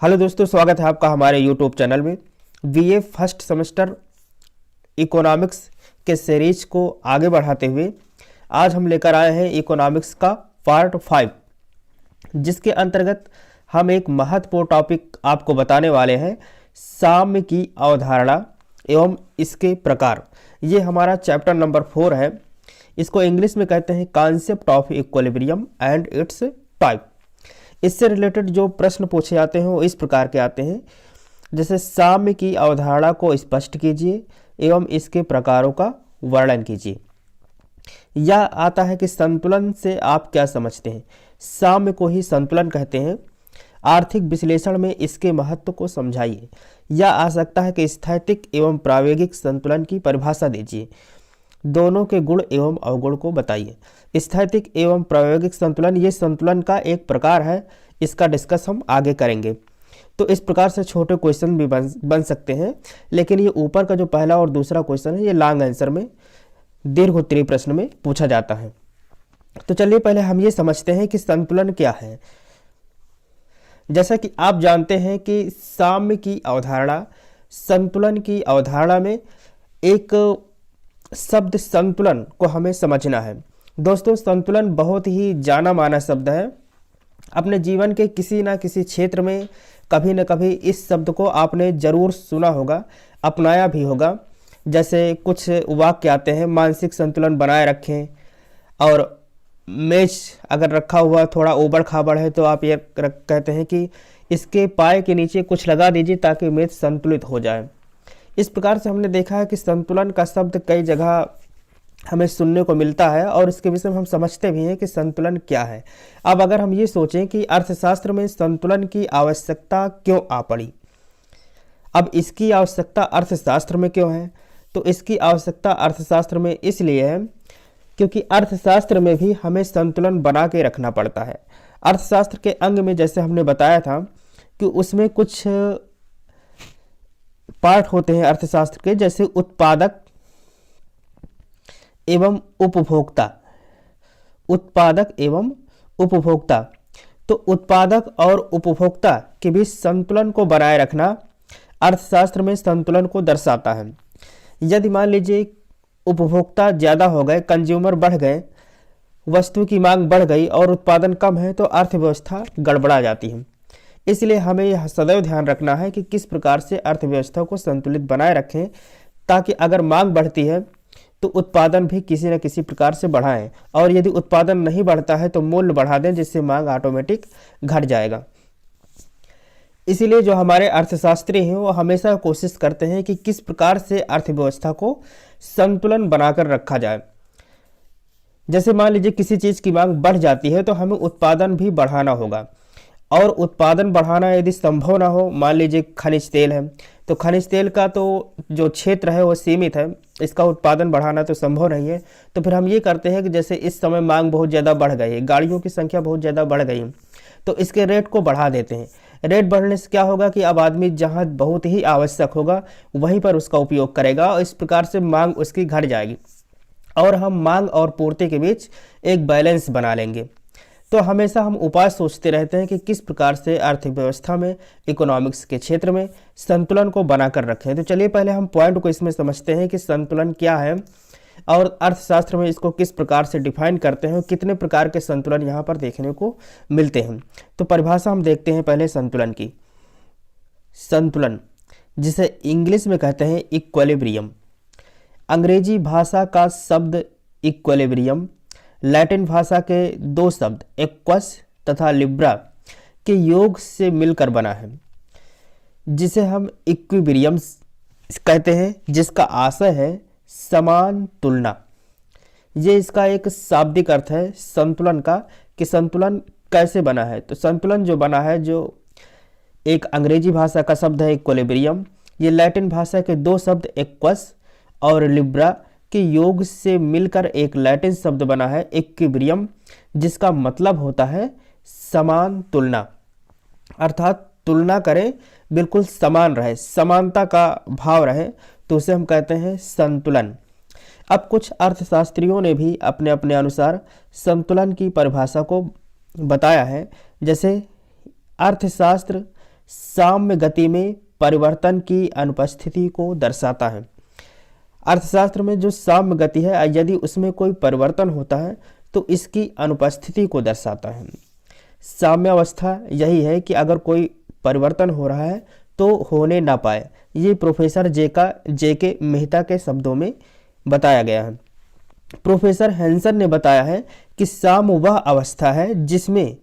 Hello दोस्तों, स्वागत है आपका हमारे यूट्यूब चैनल में। बीए फर्स्ट सेमेस्टर इकोनॉमिक्स के सीरीज को आगे बढ़ाते हुए आज हम लेकर आए हैं इकोनॉमिक्स का पार्ट 5, जिसके अंतर्गत हम एक महत्वपूर्ण टॉपिक आपको बताने वाले हैं, साम्य की अवधारणा एवं इसके प्रकार। ये हमारा चैप्टर नंबर 4 है। इसको इंग्लिश में कहते हैं concept of equilibrium and it's type. इससे रिलेटेड जो प्रश्न पूछे जाते हैं वो इस प्रकार के आते हैं, जैसे साम्य की अवधारणा को स्पष्ट कीजिए एवं इसके प्रकारों का वर्णन कीजिए। यह आता है कि संतुलन से आप क्या समझते हैं। साम्य को ही संतुलन कहते हैं। आर्थिक विश्लेषण में इसके महत्व को समझाइए। यह आ सकता है कि स्थैतिक एवं प्रायोगिक संतुलन की परिभाषा दीजिए। दोनों के गुण एवं अवगुण को बताइए। स्थैतिक एवं प्रायोगिक संतुलन ये संतुलन का एक प्रकार है। इसका डिस्कस हम आगे करेंगे। तो इस प्रकार से छोटे क्वेश्चन भी बन सकते हैं, लेकिन ये ऊपर का जो पहला और दूसरा क्वेश्चन है ये लॉन्ग आंसर में, दीर्घ उत्तरीय प्रश्न में पूछा जाता है। तो चलिए पहले हम ये समझते हैं कि संतुलन क्या है। जैसा कि आप जानते हैं कि साम्य की अवधारणा, संतुलन की अवधारणा में एक शब्द संतुलन को हमें समझना है। दोस्तों, संतुलन बहुत ही जाना माना शब्द है। अपने जीवन के किसी ना किसी क्षेत्र में कभी न कभी इस शब्द को आपने जरूर सुना होगा, अपनाया भी होगा। जैसे कुछ वाक्य आते हैं, मानसिक संतुलन बनाए रखें, और मेज अगर रखा हुआ थोड़ा ऊबड़ खाबड़ है तो आप ये कहते हैं कि इसके पाए के नीचे कुछ लगा दीजिए ताकि मेज संतुलित हो जाए। इस प्रकार से हमने देखा है कि संतुलन का शब्द कई जगह हमें सुनने को मिलता है और इसके विषय में हम समझते भी हैं कि संतुलन क्या है। अब अगर हम ये सोचें कि अर्थशास्त्र में संतुलन की आवश्यकता क्यों आ पड़ी, अब इसकी आवश्यकता अर्थशास्त्र में क्यों है, तो इसकी आवश्यकता अर्थशास्त्र में इसलिए है क्योंकि अर्थशास्त्र में भी हमें संतुलन बना के रखना पड़ता है। अर्थशास्त्र के अंग में जैसे हमने बताया था कि उसमें कुछ पार्ट होते हैं अर्थशास्त्र के, जैसे उत्पादक एवं उपभोक्ता। उत्पादक एवं उपभोक्ता, तो उत्पादक और उपभोक्ता के बीच संतुलन को बनाए रखना अर्थशास्त्र में संतुलन को दर्शाता है। यदि मान लीजिए उपभोक्ता ज़्यादा हो गए, कंज्यूमर बढ़ गए, वस्तु की मांग बढ़ गई और उत्पादन कम है, तो अर्थव्यवस्था गड़बड़ा जाती है। इसलिए हमें यह सदैव ध्यान रखना है कि किस प्रकार से अर्थव्यवस्था को संतुलित बनाए रखें, ताकि अगर मांग बढ़ती है तो उत्पादन भी किसी न किसी प्रकार से बढ़ाएं, और यदि उत्पादन नहीं बढ़ता है तो मूल्य बढ़ा दें, जिससे मांग ऑटोमेटिक घट जाएगा। इसीलिए जो हमारे अर्थशास्त्री हैं वो हमेशा कोशिश करते हैं कि किस प्रकार से अर्थव्यवस्था को संतुलन बनाकर रखा जाए। जैसे मान लीजिए किसी चीज़ की मांग बढ़ जाती है तो हमें उत्पादन भी बढ़ाना होगा, और उत्पादन बढ़ाना यदि संभव ना हो, मान लीजिए खनिज तेल है तो खनिज तेल का तो जो क्षेत्र है वो सीमित है, इसका उत्पादन बढ़ाना तो संभव नहीं है। तो फिर हम ये करते हैं कि जैसे इस समय मांग बहुत ज़्यादा बढ़ गई है, गाड़ियों की संख्या बहुत ज़्यादा बढ़ गई है, तो इसके रेट को बढ़ा देते हैं। रेट बढ़ने से क्या होगा कि अब आदमी जहाँ बहुत ही आवश्यक होगा वहीं पर उसका उपयोग करेगा, और इस प्रकार से मांग उसकी घट जाएगी और हम मांग और पूर्ति के बीच एक बैलेंस बना लेंगे। तो हमेशा हम उपाय सोचते रहते हैं कि किस प्रकार से अर्थव्यवस्था में, इकोनॉमिक्स के क्षेत्र में संतुलन को बनाकर रखें। तो चलिए पहले हम पॉइंट को इसमें समझते हैं कि संतुलन क्या है और अर्थशास्त्र में इसको किस प्रकार से डिफाइन करते हैं, कितने प्रकार के संतुलन यहाँ पर देखने को मिलते हैं। तो परिभाषा हम देखते हैं पहले संतुलन की। संतुलन, जिसे इंग्लिश में कहते हैं इक्विलिब्रियम। अंग्रेजी भाषा का शब्द इक्विलिब्रियम लैटिन भाषा के दो शब्द एक्वस तथा लिब्रा के योग से मिलकर बना है, जिसे हम इक्विलिब्रियम कहते हैं, जिसका आशय है समान तुलना। ये इसका एक शाब्दिक अर्थ है संतुलन का, कि संतुलन कैसे बना है। तो संतुलन जो बना है, जो एक अंग्रेजी भाषा का शब्द है इक्विलिब्रियम, ये लैटिन भाषा के दो शब्द एक्वस और लिब्रा के योग से मिलकर एक लैटिन शब्द बना है इक्विलिब्रियम, जिसका मतलब होता है समान तुलना। अर्थात तुलना करें, बिल्कुल समान रहे, समानता का भाव रहे, तो उसे हम कहते हैं संतुलन। अब कुछ अर्थशास्त्रियों ने भी अपने अपने अनुसार संतुलन की परिभाषा को बताया है। जैसे अर्थशास्त्र साम्य गति में परिवर्तन की अनुपस्थिति को दर्शाता है। अर्थशास्त्र में जो साम्य गति है, यदि उसमें कोई परिवर्तन होता है तो इसकी अनुपस्थिति को दर्शाता है। साम्य अवस्था यही है कि अगर कोई परिवर्तन हो रहा है तो होने ना पाए। ये प्रोफेसर जे के मेहता के शब्दों में बताया गया है। प्रोफेसर हैंसन ने बताया है कि साम्य वह अवस्था है जिसमें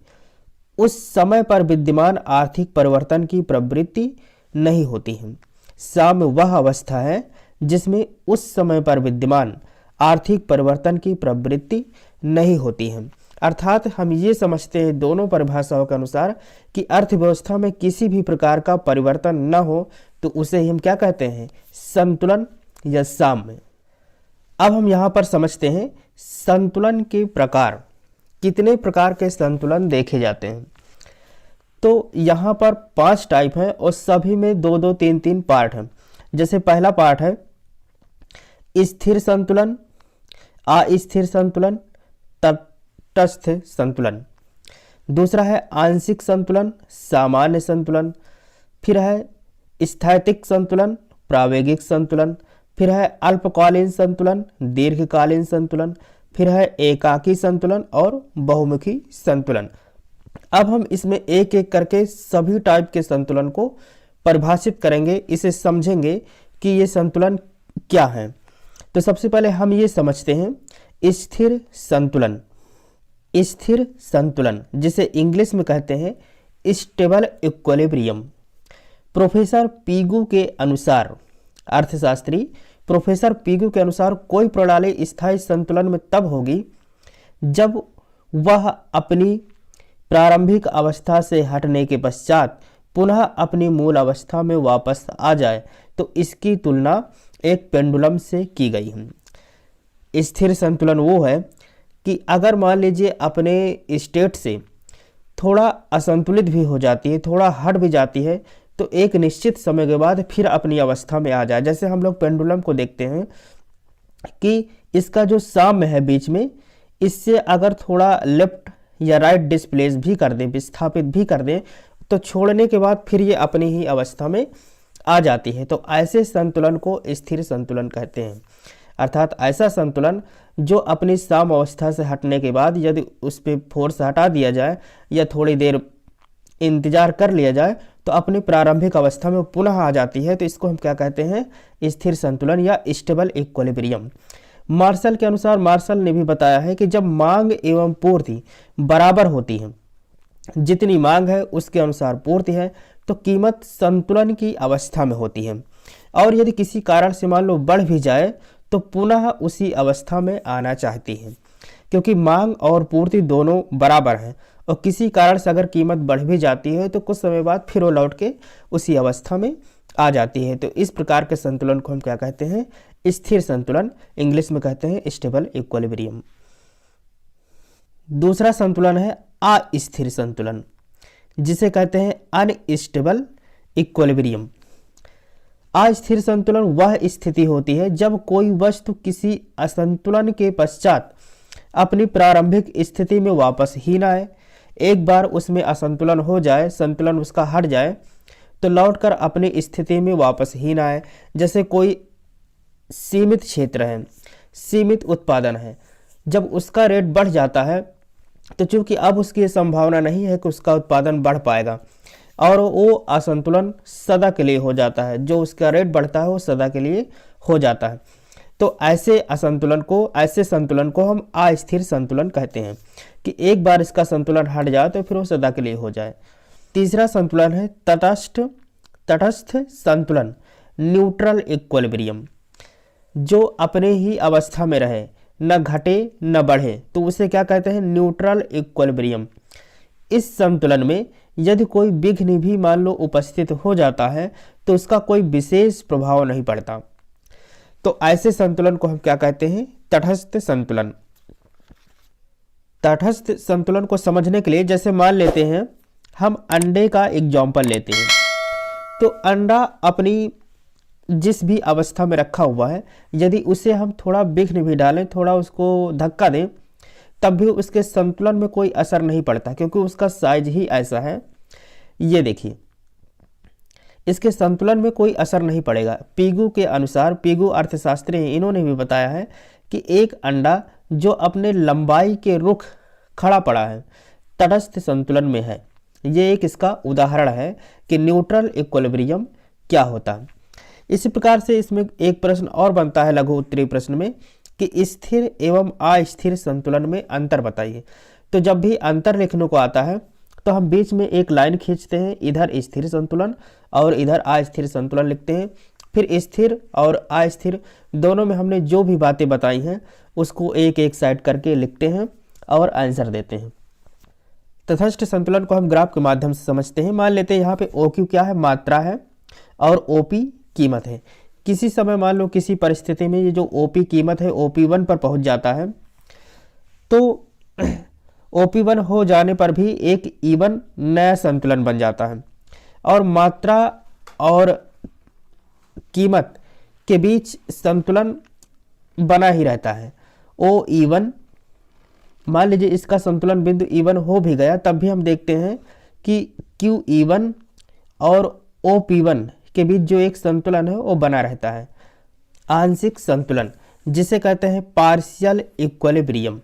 उस समय पर विद्यमान आर्थिक परिवर्तन की प्रवृत्ति नहीं होती है। साम्य वह अवस्था है जिसमें उस समय पर विद्यमान आर्थिक परिवर्तन की प्रवृत्ति नहीं होती है। अर्थात हम ये समझते हैं दोनों परिभाषाओं के अनुसार कि अर्थव्यवस्था में किसी भी प्रकार का परिवर्तन न हो तो उसे हम क्या कहते हैं, संतुलन या साम्य। अब हम यहाँ पर समझते हैं संतुलन के प्रकार। कितने प्रकार के संतुलन देखे जाते हैं? तो यहाँ पर 5 टाइप हैं और सभी में 2-2, 3-3 पार्ट हैं। जैसे पहला पार्ट है स्थिर संतुलन, अस्थिर संतुलन, तटस्थ संतुलन। दूसरा है आंशिक संतुलन, सामान्य संतुलन। फिर है स्थैतिक संतुलन, प्रावेगिक संतुलन। फिर है अल्पकालीन संतुलन, दीर्घकालीन संतुलन। फिर है एकाकी संतुलन और बहुमुखी संतुलन। अब हम इसमें एक एक करके सभी टाइप के संतुलन को परिभाषित करेंगे, इसे समझेंगे कि ये संतुलन क्या है। तो सबसे पहले हम ये समझते हैं स्थिर संतुलन। स्थिर संतुलन जिसे इंग्लिश में कहते हैं स्टेबल इक्विलिब्रियम। प्रोफेसर पीगू के अनुसार, अर्थशास्त्री प्रोफेसर पीगू के अनुसार कोई प्रणाली स्थायी संतुलन में तब होगी जब वह अपनी प्रारंभिक अवस्था से हटने के पश्चात पुनः अपनी मूल अवस्था में वापस आ जाए। तो इसकी तुलना एक पेंडुलम से की गई है। स्थिर संतुलन वो है कि अगर मान लीजिए अपने स्टेट से थोड़ा असंतुलित भी हो जाती है, थोड़ा हट भी जाती है, तो एक निश्चित समय के बाद फिर अपनी अवस्था में आ जाए। जैसे हम लोग पेंडुलम को देखते हैं कि इसका जो साम्य है बीच में, इससे अगर थोड़ा लेफ्ट या राइट डिस्प्लेस भी कर दें, विस्थापित भी कर दें, तो छोड़ने के बाद फिर ये अपनी ही अवस्था में आ जाती है। तो ऐसे संतुलन को स्थिर संतुलन कहते हैं। अर्थात ऐसा संतुलन जो अपनी साम्य अवस्था से हटने के बाद यदि उस पर फोर्स हटा दिया जाए या थोड़ी देर इंतजार कर लिया जाए तो अपनी प्रारंभिक अवस्था में पुनः आ जाती है। तो इसको हम क्या कहते हैं, स्थिर संतुलन या स्टेबल इक्विलिब्रियम। मार्शल के अनुसार, मार्शल ने भी बताया है कि जब मांग एवं पूर्ति बराबर होती है, जितनी मांग है उसके अनुसार पूर्ति है, तो कीमत संतुलन की अवस्था में होती है। और यदि किसी कारण से मान लो बढ़ भी जाए तो पुनः उसी अवस्था में आना चाहती है, क्योंकि मांग और पूर्ति दोनों बराबर हैं। और किसी कारण से अगर कीमत बढ़ भी जाती है तो कुछ समय बाद फिर वो लौट के उसी अवस्था में आ जाती है। तो इस प्रकार के संतुलन को हम क्या कहते हैं, स्थिर संतुलन, इंग्लिश में कहते हैं स्टेबल इक्विलिब्रियम। दूसरा संतुलन है अस्थिर संतुलन, जिसे कहते हैं अनस्टेबल इक्विलिब्रियम। अस्थिर संतुलन वह स्थिति होती है जब कोई वस्तु किसी असंतुलन के पश्चात अपनी प्रारंभिक स्थिति में वापस ही न आए। एक बार उसमें असंतुलन हो जाए, संतुलन उसका हट जाए, तो लौटकर अपनी स्थिति में वापस ही न आए। जैसे कोई सीमित क्षेत्र है, सीमित उत्पादन है, जब उसका रेट बढ़ जाता है तो चूंकि अब उसकी संभावना नहीं है कि उसका उत्पादन बढ़ पाएगा और वो असंतुलन सदा के लिए हो जाता है। जो उसका रेट बढ़ता है वो सदा के लिए हो जाता है। तो ऐसे संतुलन को हम अस्थिर संतुलन कहते हैं कि एक बार इसका संतुलन हट जाए तो फिर वो सदा के लिए हो जाए। तीसरा संतुलन है तटस्थ संतुलन, न्यूट्रल इक्विलिब्रियम, जो अपने ही अवस्था में रहे, न घटे न बढ़े, तो उसे क्या कहते हैं, न्यूट्रल इक्विलिब्रियम। इस संतुलन में यदि कोई विघ्न भी मान लो उपस्थित हो जाता है तो उसका कोई विशेष प्रभाव नहीं पड़ता। तो ऐसे संतुलन को हम क्या कहते हैं, तटस्थ संतुलन। तटस्थ संतुलन को समझने के लिए जैसे मान लेते हैं हम अंडे का एग्जाम्पल लेते हैं, तो अंडा अपनी जिस भी अवस्था में रखा हुआ है, यदि उसे हम थोड़ा विघ्न भी डालें, थोड़ा उसको धक्का दें, तब भी उसके संतुलन में कोई असर नहीं पड़ता, क्योंकि उसका साइज ही ऐसा है। ये देखिए, इसके संतुलन में कोई असर नहीं पड़ेगा। पिगू के अनुसार, पिगू अर्थशास्त्री हैं, इन्होंने भी बताया है कि एक अंडा जो अपने लंबाई के रुख खड़ा पड़ा है तटस्थ संतुलन में है। ये एक इसका उदाहरण है कि न्यूट्रल इक्विलिब्रियम क्या होता है। इसी प्रकार से इसमें एक प्रश्न और बनता है लघु उत्तरीय प्रश्न में कि स्थिर एवं अस्थिर संतुलन में अंतर बताइए। तो जब भी अंतर लिखने को आता है तो हम बीच में एक लाइन खींचते हैं, इधर स्थिर संतुलन और इधर अस्थिर संतुलन लिखते हैं। फिर स्थिर और अस्थिर दोनों में हमने जो भी बातें बताई हैं उसको एक एक साइड करके लिखते हैं और आंसर देते हैं। तटस्थ संतुलन को हम ग्राफ के माध्यम से समझते हैं। मान लेते हैं यहाँ पे OQ क्या है, मात्रा है, और OP कीमत है। किसी समय मान लो किसी परिस्थिति में ये जो OP कीमत है OP1 पर पहुंच जाता है, तो OP1 हो जाने पर भी एक इवन नया संतुलन बन जाता है और मात्रा और कीमत के बीच संतुलन बना ही रहता है। O मान लीजिए इसका संतुलन बिंदु E1 हो भी गया, तब भी हम देखते हैं कि QE1 और OP1 के बीच जो एक संतुलन है वो बना रहता है, आंशिक संतुलन, जिसे कहते हैं पार्शियल इक्विलिब्रियम।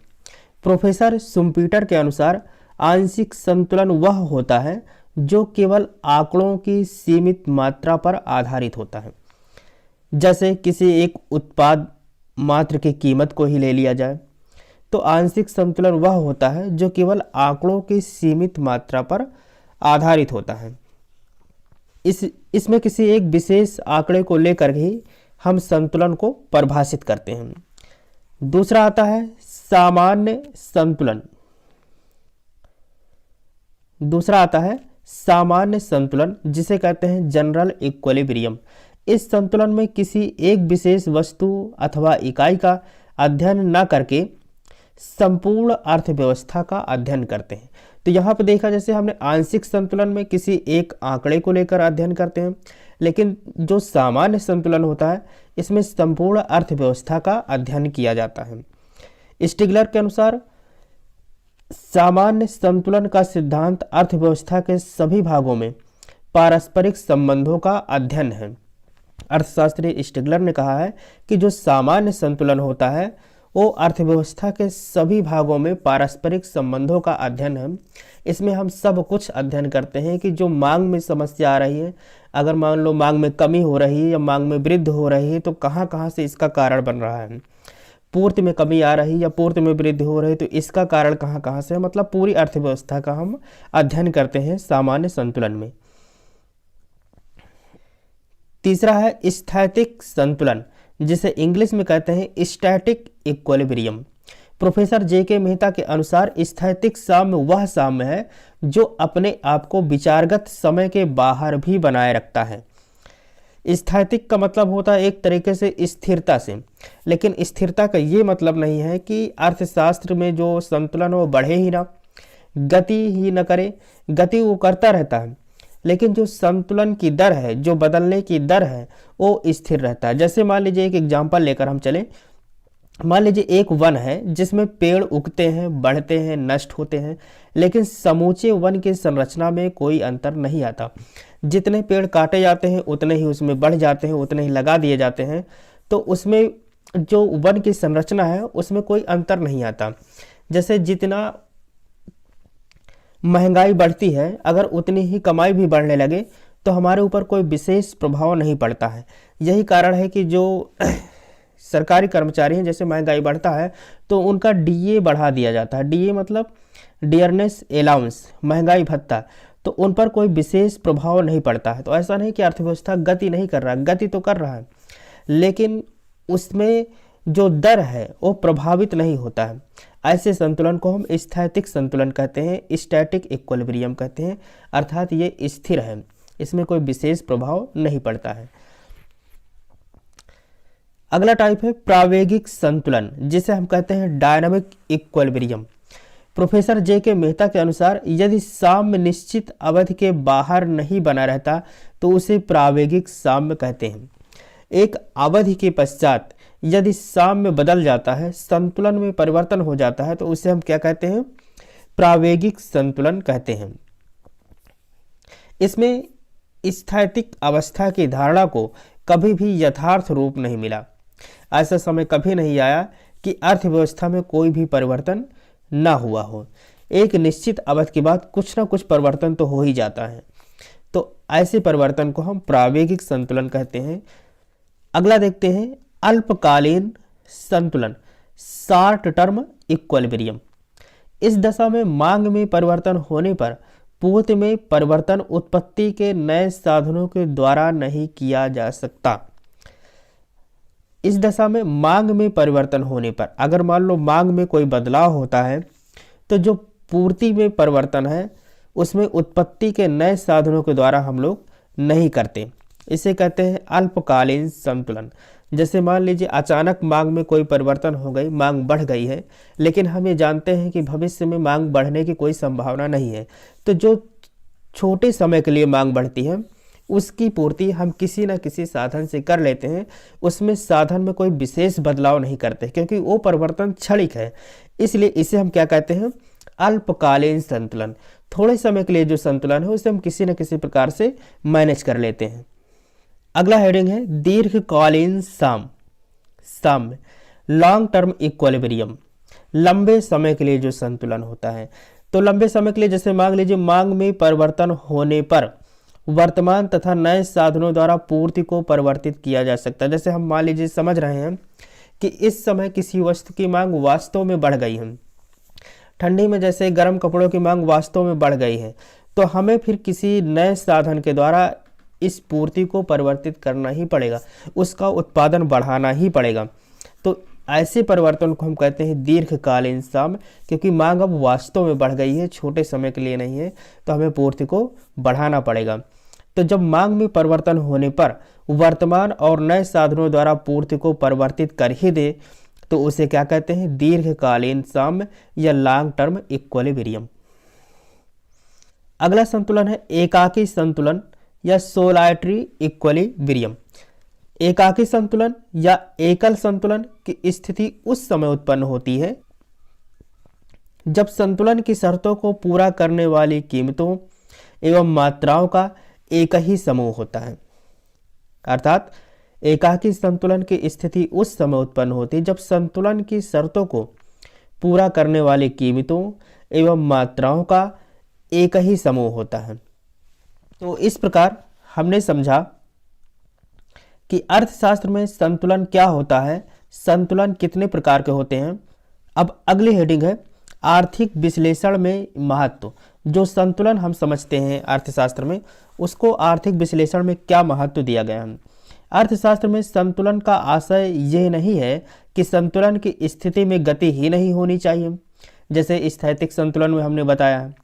प्रोफेसर शुम्पीटर के अनुसार आंशिक संतुलन वह होता है जो केवल आंकड़ों की सीमित मात्रा पर आधारित होता है। जैसे किसी एक उत्पाद मात्र की कीमत को ही ले लिया जाए तो आंशिक संतुलन वह होता है जो केवल आंकड़ों की सीमित मात्रा पर आधारित होता है। इसमें किसी एक विशेष आंकड़े को लेकर ही हम संतुलन को परिभाषित करते हैं। दूसरा आता है सामान्य संतुलन। जिसे कहते हैं जनरल इक्विलिब्रियम। इस संतुलन में किसी एक विशेष वस्तु अथवा इकाई का अध्ययन न करके संपूर्ण अर्थव्यवस्था का अध्ययन करते हैं। तो यहाँ पर देखा, जैसे हमने आंशिक संतुलन में किसी एक आंकड़े को लेकर अध्ययन करते हैं, लेकिन जो सामान्य संतुलन होता है इसमें संपूर्ण अर्थव्यवस्था का अध्ययन किया जाता है। स्टिगलर के अनुसार सामान्य संतुलन का सिद्धांत अर्थव्यवस्था के सभी भागों में पारस्परिक संबंधों का अध्ययन है। अर्थशास्त्री स्टिगलर ने कहा है कि जो सामान्य संतुलन होता है वो अर्थव्यवस्था के सभी भागों में पारस्परिक संबंधों का अध्ययन है। इसमें हम सब कुछ अध्ययन करते हैं कि जो मांग में समस्या आ रही है, अगर मान लो मांग में कमी हो रही है या मांग में वृद्धि हो रही है तो कहाँ कहाँ से इसका कारण बन रहा है। पूर्ति में कमी आ रही है या पूर्ति में वृद्धि हो रही है तो इसका कारण कहाँ कहाँ से है। मतलब पूरी अर्थव्यवस्था का हम अध्ययन करते हैं सामान्य संतुलन में। तीसरा है स्थैतिक संतुलन, जिसे इंग्लिश में कहते हैं static equilibrium. Professor JK Mehta के अनुसार स्थैतिक साम्य वह साम्य है जो अपने आप को विचारगत समय के बाहर भी बनाए रखता है। स्थैतिक का मतलब होता है एक तरीके से स्थिरता से, लेकिन स्थिरता का ये मतलब नहीं है कि अर्थशास्त्र में जो संतुलन वो बढ़े ही ना, गति ही न करे। गति वो करता रहता है, लेकिन जो संतुलन की दर है, जो बदलने की दर है, वो स्थिर रहता है। जैसे मान लीजिए एक एग्जांपल लेकर हम चले, मान लीजिए एक वन है जिसमें पेड़ उगते हैं, बढ़ते हैं, नष्ट होते हैं, लेकिन समूचे वन की संरचना में कोई अंतर नहीं आता। जितने पेड़ काटे जाते हैं उतने ही उसमें बढ़ जाते हैं, उतने ही लगा दिए जाते हैं, तो उसमें जो वन की संरचना है उसमें कोई अंतर नहीं आता। जैसे जितना महंगाई बढ़ती है, अगर उतनी ही कमाई भी बढ़ने लगे तो हमारे ऊपर कोई विशेष प्रभाव नहीं पड़ता है। यही कारण है कि जो सरकारी कर्मचारी हैं, जैसे महंगाई बढ़ता है तो उनका DA बढ़ा दिया जाता है। DA मतलब डियरनेस अलाउंस, महंगाई भत्ता, तो उन पर कोई विशेष प्रभाव नहीं पड़ता है। तो ऐसा नहीं कि अर्थव्यवस्था गति नहीं कर रहा है, गति तो कर रहा है, लेकिन उसमें जो दर है वो प्रभावित नहीं होता है। ऐसे संतुलन को हम स्थैतिक संतुलन कहते हैं, स्टैटिक इक्विलिब्रियम कहते हैं, अर्थात ये स्थिर है, इसमें कोई विशेष प्रभाव नहीं पड़ता है। अगला टाइप है प्रावेगिक संतुलन, जिसे हम कहते हैं dynamic equilibrium. Professor JK Mehta के अनुसार यदि साम्य निश्चित अवधि के बाहर नहीं बना रहता तो उसे प्रावेगिक साम्य कहते हैं। एक अवधि के पश्चात यदि साम्य बदल जाता है, संतुलन में परिवर्तन हो जाता है, तो उसे हम क्या कहते हैं? प्रावेगिक संतुलन कहते हैं। इसमें स्थैतिक अवस्था की धारणा को कभी भी यथार्थ रूप नहीं मिला। ऐसा समय कभी नहीं आया कि अर्थव्यवस्था में कोई भी परिवर्तन ना हुआ हो। एक निश्चित अवधि के बाद कुछ ना कुछ परिवर्तन तो हो ही जाता है। तो ऐसे परिवर्तन को हम प्रावेगिक संतुलन कहते हैं। अगला देखते हैं अल्पकालीन संतुलन, शॉर्ट टर्म इक्विलिब्रियम। इस दशा में मांग में परिवर्तन होने पर पूर्ति में परिवर्तन उत्पत्ति के नए साधनों के द्वारा नहीं किया जा सकता। इस दशा में मांग में परिवर्तन होने पर, अगर मान लो मांग में कोई बदलाव होता है, तो जो पूर्ति में परिवर्तन है उसमें उत्पत्ति के नए साधनों के द्वारा हम लोग नहीं करते। इसे कहते हैं अल्पकालीन संतुलन। जैसे मान लीजिए अचानक मांग में कोई परिवर्तन हो गई, मांग बढ़ गई है, लेकिन हम ये जानते हैं कि भविष्य में मांग बढ़ने की कोई संभावना नहीं है, तो जो छोटे समय के लिए मांग बढ़ती है उसकी पूर्ति हम किसी न किसी साधन से कर लेते हैं। उसमें साधन में कोई विशेष बदलाव नहीं करते, क्योंकि वो परिवर्तन क्षणिक है। इसलिए इसे हम क्या कहते हैं, अल्पकालीन संतुलन। थोड़े समय के लिए जो संतुलन है उसे हम किसी न किसी प्रकार से मैनेज कर लेते हैं। अगला हेडिंग है दीर्घकालीन साम्य, लॉन्ग टर्म इक्विलिब्रियम। लंबे समय के लिए जो संतुलन होता है, तो लंबे समय के लिए जैसे मान लीजिए मांग में परिवर्तन होने पर वर्तमान तथा नए साधनों द्वारा पूर्ति को परिवर्तित किया जा सकता है। जैसे हम मान लीजिए समझ रहे हैं कि इस समय किसी वस्तु की मांग वास्तव में बढ़ गई है, ठंडी में जैसे गर्म कपड़ों की मांग वास्तव में बढ़ गई है, तो हमें फिर किसी नए साधन के द्वारा इस पूर्ति को परिवर्तित करना ही पड़ेगा, उसका उत्पादन बढ़ाना ही पड़ेगा। तो ऐसे परिवर्तन को हम कहते हैं दीर्घकालीन साम्य, क्योंकि मांग अब वास्तव में बढ़ गई है, छोटे समय के लिए नहीं है, तो हमें पूर्ति को बढ़ाना पड़ेगा। तो जब मांग में परिवर्तन होने पर वर्तमान और नए साधनों द्वारा पूर्ति को परिवर्तित कर ही दे, तो उसे क्या कहते हैं, दीर्घकालीन साम्य या लॉन्ग टर्म इक्विलिब्रियम। अगला संतुलन है एकाकी संतुलन या सोलाइटरी इक्विलिब्रियम। एकाकी संतुलन या एकल संतुलन की स्थिति उस समय उत्पन्न होती है जब संतुलन की शर्तों को पूरा करने वाली कीमतों एवं मात्राओं का एक ही समूह होता है। अर्थात एकाकी संतुलन की स्थिति उस समय उत्पन्न होती है जब संतुलन की शर्तों को पूरा करने वाली कीमतों एवं मात्राओं का एक ही समूह होता है। तो इस प्रकार हमने समझा कि अर्थशास्त्र में संतुलन क्या होता है, संतुलन कितने प्रकार के होते हैं। अब अगली हेडिंग है आर्थिक विश्लेषण में महत्व। जो संतुलन हम समझते हैं अर्थशास्त्र में, उसको आर्थिक विश्लेषण में क्या महत्व दिया गया है। अर्थशास्त्र में संतुलन का आशय यह नहीं है कि संतुलन की स्थिति में गति ही नहीं होनी चाहिए, जैसे स्थैतिक संतुलन में हमने बताया है।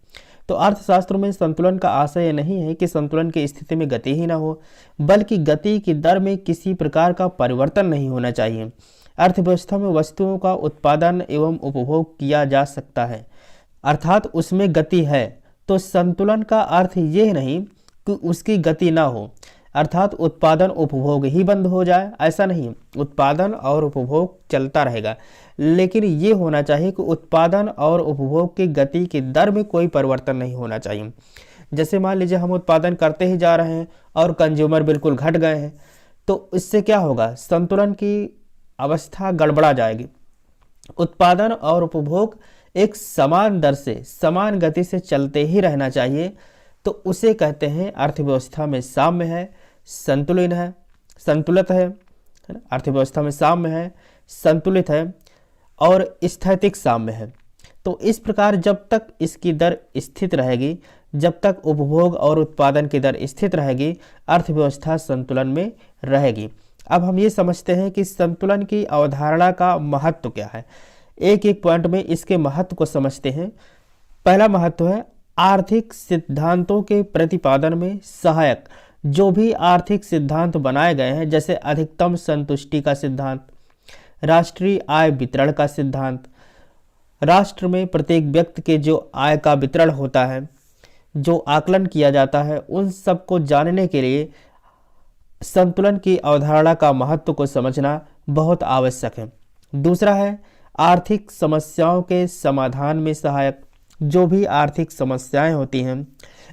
तो अर्थशास्त्र में संतुलन का आशय नहीं है कि संतुलन की स्थिति में गति ही ना हो, बल्कि गति की दर में किसी प्रकार का परिवर्तन नहीं होना चाहिए। अर्थव्यवस्था में वस्तुओं का उत्पादन एवं उपभोग किया जा सकता है, अर्थात उसमें गति है। तो संतुलन का अर्थ ये नहीं कि उसकी गति ना हो, अर्थात उत्पादन उपभोग ही बंद हो जाए, ऐसा नहीं। उत्पादन और उपभोग चलता रहेगा, लेकिन ये होना चाहिए कि उत्पादन और उपभोग की गति की दर में कोई परिवर्तन नहीं होना चाहिए। जैसे मान लीजिए हम उत्पादन करते ही जा रहे हैं और कंज्यूमर बिल्कुल घट गए हैं, तो इससे क्या होगा, संतुलन की अवस्था गड़बड़ा जाएगी। उत्पादन और उपभोग एक समान दर से, समान गति से चलते ही रहना चाहिए। तो उसे कहते हैं अर्थव्यवस्था में साम्य है, संतुलित है ना। अर्थव्यवस्था में साम्य है, संतुलित है और स्थैतिक साम्य है। तो इस प्रकार जब तक इसकी दर स्थित रहेगी, जब तक उपभोग और उत्पादन की दर स्थित रहेगी, अर्थव्यवस्था संतुलन में रहेगी। अब हम ये समझते हैं कि संतुलन की अवधारणा का महत्व क्या है। एक एक पॉइंट में इसके महत्व को समझते हैं। पहला महत्व है आर्थिक सिद्धांतों के प्रतिपादन में सहायक। जो भी आर्थिक सिद्धांत बनाए गए हैं, जैसे अधिकतम संतुष्टि का सिद्धांत, राष्ट्रीय आय वितरण का सिद्धांत, राष्ट्र में प्रत्येक व्यक्ति के जो आय का वितरण होता है, जो आकलन किया जाता है, उन सब को जानने के लिए संतुलन की अवधारणा का महत्व को समझना बहुत आवश्यक है। दूसरा है आर्थिक समस्याओं के समाधान में सहायक। जो भी आर्थिक समस्याएं होती हैं,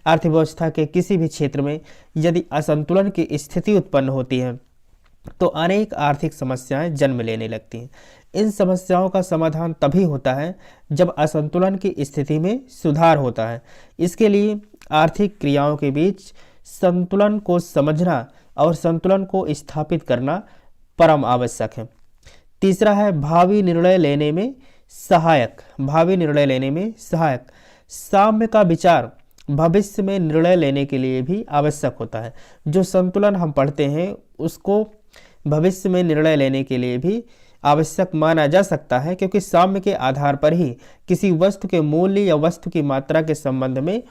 अर्थव्यवस्था के किसी भी क्षेत्र में यदि असंतुलन की स्थिति उत्पन्न होती है तो अनेक आर्थिक समस्याएं जन्म लेने लगती हैं। इन समस्याओं का समाधान तभी होता है जब असंतुलन की स्थिति में सुधार होता है। इसके लिए आर्थिक क्रियाओं के बीच संतुलन को समझना और संतुलन को स्थापित करना परम आवश्यक है। तीसरा है भावी निर्णय लेने में सहायक। भावी निर्णय लेने में सहायक साम्य का विचार भविष्य में निर्णय लेने के लिए भी आवश्यक होता है। जो संतुलन हम पढ़ते हैं उसको भविष्य में निर्णय लेने के लिए भी आवश्यक माना जा सकता है, क्योंकि साम्य के आधार पर ही किसी वस्तु के मूल्य या वस्तु की मात्रा के संबंध में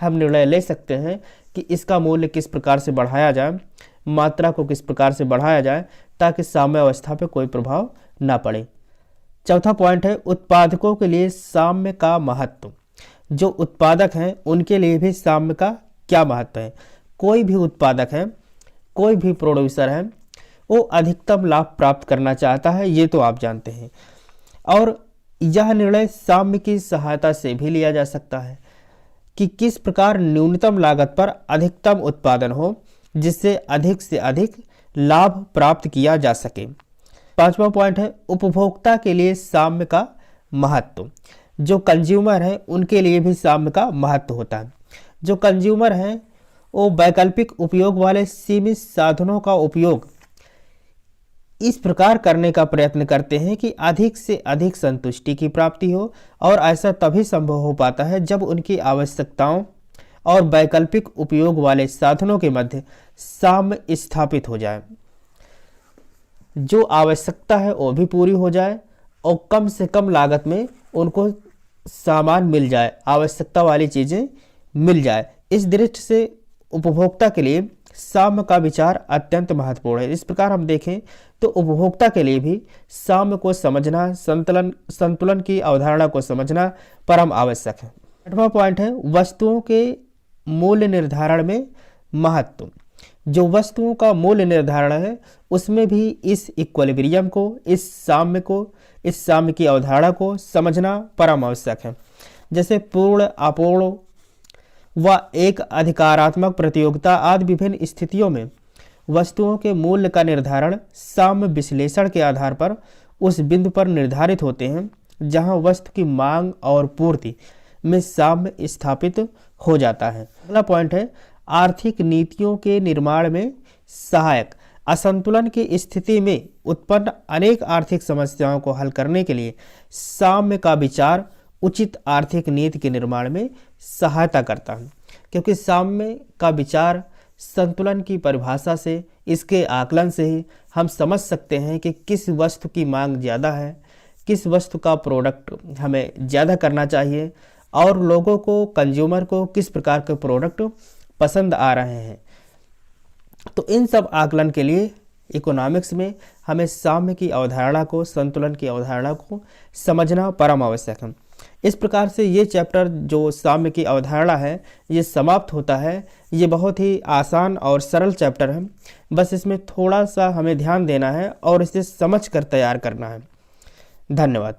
हम निर्णय ले सकते हैं कि इसका मूल्य किस प्रकार से बढ़ाया जाए, मात्रा को किस प्रकार से बढ़ाया जाए, ताकि साम्य अवस्था पर कोई प्रभाव ना पड़े। चौथा पॉइंट है उत्पादकों के लिए साम्य का महत्व। जो उत्पादक हैं उनके लिए भी साम्य का क्या महत्व है। कोई भी उत्पादक है, कोई भी प्रोड्यूसर है, वो अधिकतम लाभ प्राप्त करना चाहता है, ये तो आप जानते हैं। और यह निर्णय साम्य की सहायता से भी लिया जा सकता है कि किस प्रकार न्यूनतम लागत पर अधिकतम उत्पादन हो, जिससे अधिक से अधिक लाभ प्राप्त किया जा सके। पांचवा पॉइंट है उपभोक्ता के लिए साम्य का महत्व। जो कंज्यूमर है उनके लिए भी साम्य का महत्व होता है। जो कंज्यूमर हैं वो वैकल्पिक उपयोग वाले सीमित साधनों का उपयोग इस प्रकार करने का प्रयत्न करते हैं कि अधिक से अधिक संतुष्टि की प्राप्ति हो, और ऐसा तभी संभव हो पाता है जब उनकी आवश्यकताओं और वैकल्पिक उपयोग वाले साधनों के मध्य साम्य स्थापित हो जाए। जो आवश्यकता है वो भी पूरी हो जाए और कम से कम लागत में उनको सामान मिल जाए, आवश्यकता वाली चीज़ें मिल जाए। इस दृष्टि से उपभोक्ता के लिए साम्य का विचार अत्यंत महत्वपूर्ण है। इस प्रकार हम देखें तो उपभोक्ता के लिए भी साम्य को समझना, संतुलन की अवधारणा को समझना परम आवश्यक है। आठवां पॉइंट है वस्तुओं के मूल्य निर्धारण में महत्व। जो वस्तुओं का मूल्य निर्धारण है उसमें भी इस इक्विलिब्रियम को, इस साम्य की अवधारणा को समझना परम आवश्यक है। जैसे पूर्ण, अपूर्ण व एक अधिकारात्मक प्रतियोगिता आदि विभिन्न स्थितियों में वस्तुओं के मूल्य का निर्धारण साम्य विश्लेषण के आधार पर उस बिंदु पर निर्धारित होते हैं जहां वस्तु की मांग और पूर्ति में साम्य स्थापित हो जाता है। अगला पॉइंट है आर्थिक नीतियों के निर्माण में सहायक। असंतुलन की स्थिति में उत्पन्न अनेक आर्थिक समस्याओं को हल करने के लिए साम्य का विचार उचित आर्थिक नीति के निर्माण में सहायता करता है, क्योंकि साम्य का विचार संतुलन की परिभाषा से, इसके आकलन से ही हम समझ सकते हैं कि किस वस्तु की मांग ज़्यादा है, किस वस्तु का प्रोडक्ट हमें ज़्यादा करना चाहिए और लोगों को, कंज्यूमर को किस प्रकार के प्रोडक्ट पसंद आ रहे हैं। तो इन सब आकलन के लिए इकोनॉमिक्स में हमें साम्य की अवधारणा को, संतुलन की अवधारणा को समझना परम आवश्यक है। इस प्रकार से ये चैप्टर जो साम्य की अवधारणा है ये समाप्त होता है। ये बहुत ही आसान और सरल चैप्टर है, बस इसमें थोड़ा सा हमें ध्यान देना है और इसे समझ कर तैयार करना है। धन्यवाद।